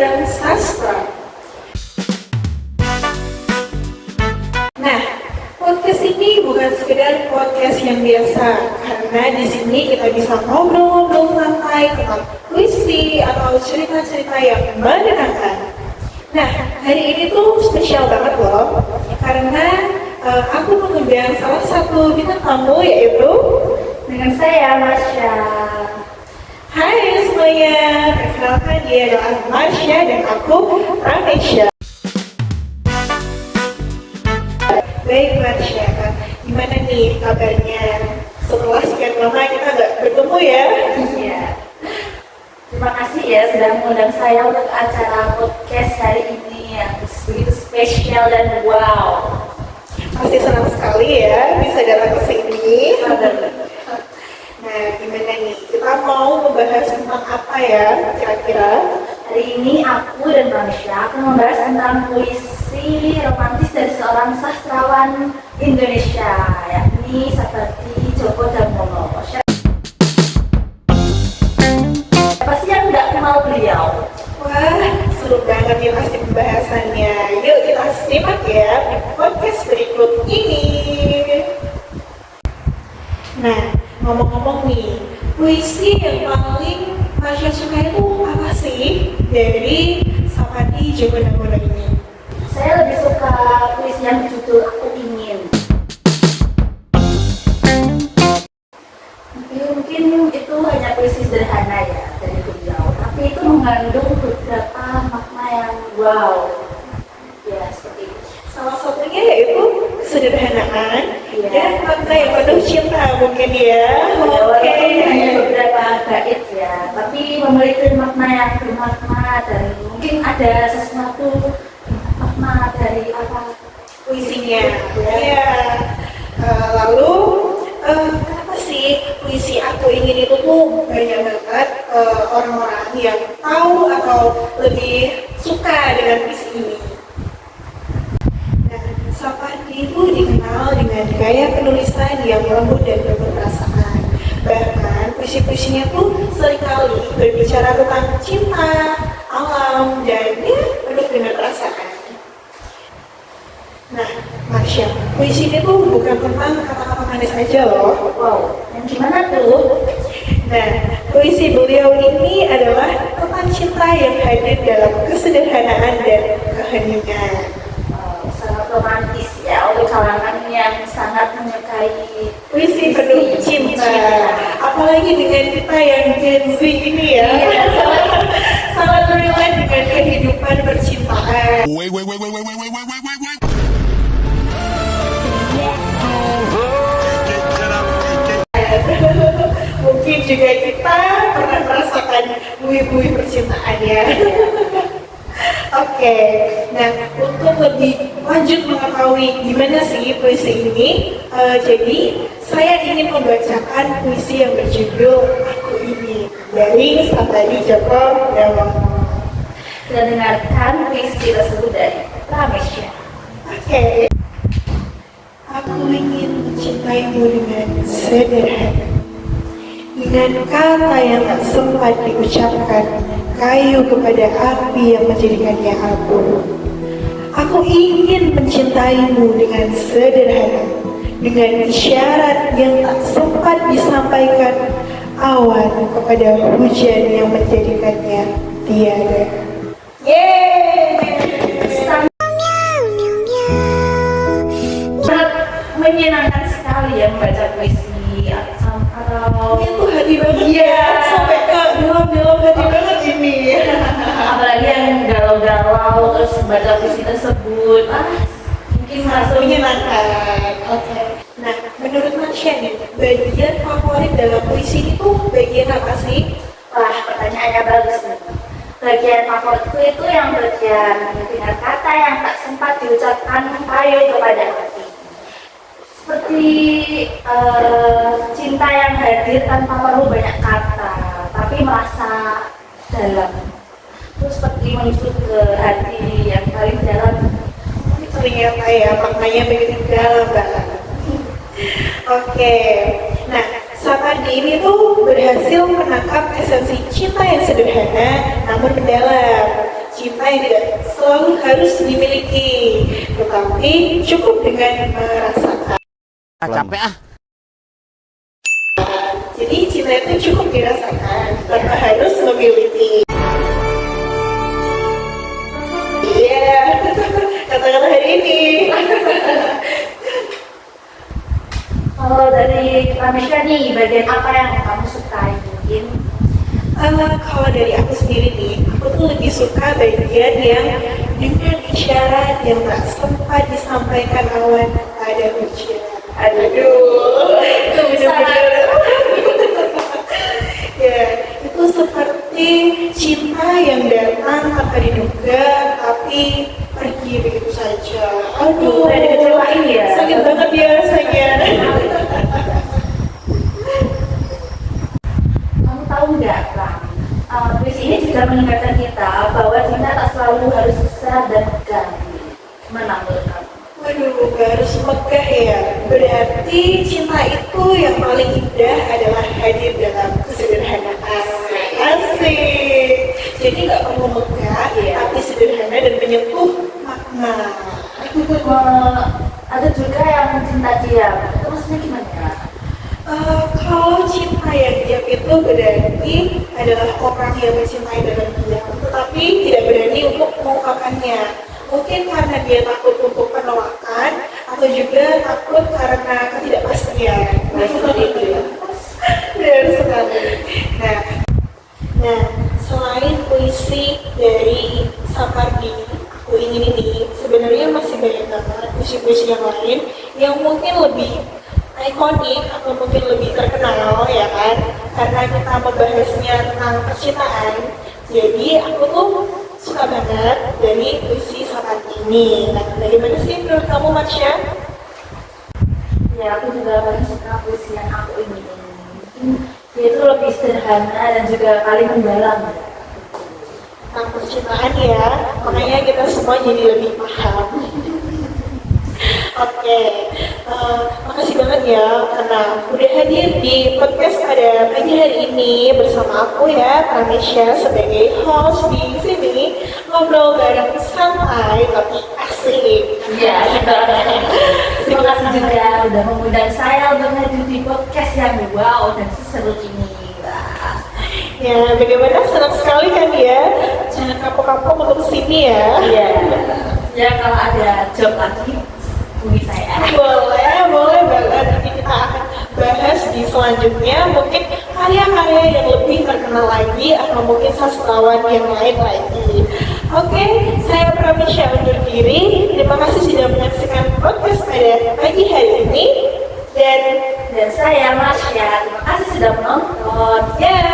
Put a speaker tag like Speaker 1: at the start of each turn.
Speaker 1: dan sastra. Nah, podcast ini bukan sekedar podcast yang biasa, karena di sini kita bisa ngobrol-ngobrol santai tentang puisi atau cerita-cerita yang menyenangkan. Nah, hari ini tuh spesial banget loh, karena aku mengundang salah satu bintang tamu, yaitu
Speaker 2: dengan saya, Marsha.
Speaker 1: Hai semuanya, perkenalkan dia adalah Marsha dan aku Ramesha. Baik Marsha, gimana nih kabarnya? Setelah sekian lama kita nggak bertemu ya?
Speaker 2: Iya. Terima kasih ya sudah mengundang saya untuk acara podcast hari ini yang begitu spesial dan wow.
Speaker 1: Pasti senang sekali ya bisa datang ke sini. Nah, gimana nih? Kita mau membahas tentang apa ya kira-kira?
Speaker 2: Hari ini aku dan Marsha akan membahas tentang puisi romantis dari seorang sastrawan Indonesia, yakni seperti Djoko Damono. Siapa sih yang nggak kenal beliau?
Speaker 1: Wah, seru banget ya pasti pembahasannya. Yuk kita simak ya di podcast berikut ini. Nah, ngomong-ngomong nih, puisi yang paling Marsha suka itu apa sih dari Sapati Djoko Damono ini?
Speaker 2: Saya lebih suka puisi yang berjudul Aku Ingin. Mungkin itu hanya puisi sederhana ya dari beliau, tapi itu mengandung beberapa makna yang wow. Ya, seperti itu.
Speaker 1: Salah satunya yaitu kesederhanaan dan makna yang penuh cinta mungkin ya.
Speaker 2: Oke. Hanya beberapa bait ya, tapi memiliki makna yang bermakna dan mungkin ada sesuatu makna dari apa
Speaker 1: Puisinya. Ya. Lalu kenapa sih puisi Aku Ingin itu tuh banyak banget orang-orang yang tahu atau lebih suka dengan puisi ini? Nah, Sapati itu dikenal dengan gaya penulisan yang lembut dan penuh perasaan. Bahkan puisi-puisinya tuh seringkali berbicara tentang cinta, alam, dan ya, penuh dengan perasaan. Nah, Marsha, puisi ini tuh bukan tentang kata-kata manis aja loh.
Speaker 2: wow. Yang gimana tuh?
Speaker 1: Nah, puisi beliau ini adalah tentang cinta yang hadir dalam kesederhanaan dan keheningan.
Speaker 2: Sangat romantis ya untuk kalangan yang sangat menyukai
Speaker 1: Puisi penuh cinta. Apalagi dengan kita yang Gen Z ini ya. Sangat relate dengan kehidupan percintaan.
Speaker 3: Wait. What the heck?
Speaker 1: Mungkin juga kita pernah merasakan bui-bui percintaan ya. Oke, nah untuk lebih lanjut mengetahui gimana sih puisi ini, jadi saya ingin membacakan puisi yang berjudul Aku Ingin dari Sapati Djoko Damono.
Speaker 2: Kita dengarkan puisi tersebut dari Ramesha.
Speaker 1: Oke. Aku ingin mencintaimu dengan sederhana, dengan kata yang tak sempat diucapkan, kayu kepada api yang menjadikannya abu. Aku ingin mencintaimu dengan sederhana, dengan isyarat yang tak sempat disampaikan, awan kepada hujan yang menjadikannya tiada. Yeay!
Speaker 2: Menyenangkan sekali ya membaca puisi atau
Speaker 1: Itu hati banget ya, sampai ke dalam-dalam hati banget ini.
Speaker 2: apalagi yang galau-galau terus baca puisi tersebut mungkin merasa
Speaker 1: Menyenangkan. Oke. Nah, menurut Marsha nih, bagian favorit dalam puisi itu bagian apa sih?
Speaker 2: wah pertanyaannya bagus nih. Bagian favoritku itu yang bagian dengan kata yang tak sempat diucapkan kayu kepada hati. Seperti cinta yang hadir tanpa perlu banyak kata, tapi merasa dalam. Terus seperti menusuk ke hati yang paling dalam.
Speaker 1: Ternyata ya, maknanya begitu dalam banget. Oke. Nah, Sapati ini tuh berhasil menangkap esensi cinta yang sederhana namun mendalam. cinta yang tidak selalu harus dimiliki, tetapi cukup dengan merasakan.
Speaker 3: Capek ah.
Speaker 1: Jadi cinta itu cukup dirasakan tanpa harus memiliki. Iya, kata-kata hari ini.
Speaker 2: Kalau dari Ramesha nih, bagian apa yang kamu sukai mungkin?
Speaker 1: Kalau dari aku sendiri nih, aku tuh lebih suka bagian yang dengan isyarat yang tak sempat disampaikan awan pada ujian. Aduh, itu benar-benar. Ya, itu seperti cinta yang datang tanpa diduga, tapi pergi begitu saja. Aduh,
Speaker 2: Udah dikecewain ya?
Speaker 1: sakit banget ya rasanya.
Speaker 2: Kamu tahu nggak, Ram? Puisi ini juga mengingatkan kita bahwa cinta tak selalu harus susah dan megah. Gimana menurut kamu?
Speaker 1: Waduh, gak harus megah ya. Berarti cinta itu yang paling indah adalah hadir dalam kesederhanaan. Asik. Jadi gak perlu megah, tapi sederhana dan menyentuh makna.
Speaker 2: Ada juga yang cinta diam. Itu maksudnya gimana?
Speaker 1: Kalau cinta yang diam itu berarti adalah orang yang mencintai dalam diam, tetapi tidak berani untuk mengungkapkannya. Mungkin karena dia takut untuk penolakan, atau juga takut karena ketidakpastian. Nah, seperti itu ya. Benar sekali. Nah, selain puisi dari Sapardi, aku ingin ini, sebenarnya masih banyak banget puisi-puisi yang lain yang mungkin lebih ikonik atau mungkin lebih terkenal ya kan, karena kita membahasnya tentang percintaan. Jadi aku tuh suka banget dari puisi Sapardi ini. Nah, bagaimana sih menurut kamu, Marsha?
Speaker 2: Ya, aku juga paling suka puisi yang aku ingin. Mungkin dia itu lebih sederhana dan juga paling mendalam.
Speaker 1: Tentang percintaan ya, makanya kita semua jadi lebih paham. Oke, makasih banget ya karena udah hadir di podcast pada pagi hari ini bersama aku ya, Ramesha, sebagai host di sini, ngobrol bareng santai tapi asik.
Speaker 2: Ya, terima kasih juga udah mengundang saya untuk hadir di podcast yang wow dan seseru ini. Wah.
Speaker 1: Ya, bagaimana, senang sekali kan ya? Jangan kapok-kapok untuk kesini ya.
Speaker 2: Iya. Ya, kalau ada job lagi hubungi saya.
Speaker 1: Boleh banget. Nanti kita akan bahas di selanjutnya mungkin karya-karya yang lebih terkenal lagi atau mungkin sastrawan yang lain lagi. Oke, saya Ramesha undur diri. Terima kasih sudah menyaksikan podcast pada pagi hari ini. Dan
Speaker 2: Dan saya Marsha, terima kasih sudah menonton.
Speaker 1: ya.